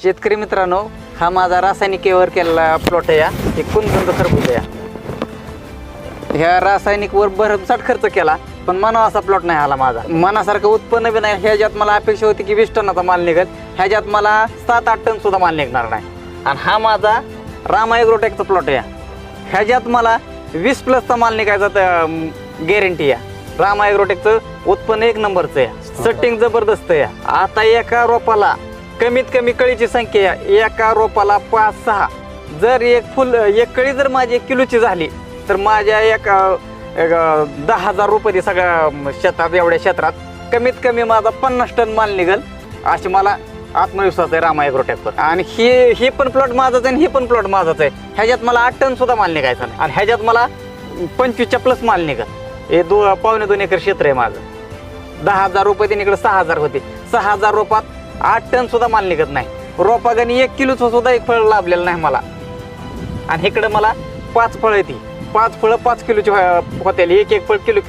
शेतकरी मित्रांनो, हा माझा रासायनिकेवर केलेला प्लॉट आहे. हे कुंदन खरबूज आहे. ह्या रासायनिकवर भरमसाठ खर्च केला, पण मना असा प्लॉट नाही आला माझा. मनासारखं उत्पन्न बी नाही. ह्याच्यात मला अपेक्षा होती की 20 टनाचा माल निघेल, ह्याच्यात मला 7-8 टन सुद्धा माल निघणार नाही. आणि हा माझा रामा ॲग्रोटेकचा प्लॉट आहे. ह्याच्यात मला 20+ माल निघायचा गॅरंटी आहे. रामा ॲग्रोटेकचं उत्पन्न 1 नंबरचं आहे. सेटिंग जबरदस्त आहे. आता एका रोपाला कमीत कमी कळीची संख्या आहे. एका रोपाला 5-6. जर एक कळी जर माझी 1 किलोची झाली तर माझ्या एक 10,000 रुपये सगळ्या क्षेत्रात, एवढ्या क्षेत्रात कमीत कमी माझा 50 टन माल निघेल अशी मला आत्मविश्वास आहे रामा ॲग्रोटेकवर. आणि ही पण प्लॉट माझाच आहे आणि ही पण प्लॉट माझाच आहे. ह्याच्यात मला 8 टन सुद्धा माल निघायचा नाही आणि ह्याच्यात मला 25च्या प्लस माल निघेल. हे 2.25 एकर क्षेत्र आहे माझं. 10,000 रुपये तिकडे 6,000 होते. 6,000 रोपात 8 टन सुद्धा माल निघत नाही. रोपागानी 1 किलोचं सुद्धा एक फळ लाभलेलं नाही मला. आणि इकडे मला 5 फळं येते. 5 फळं 5 किलोची होतील. एक फळ किलो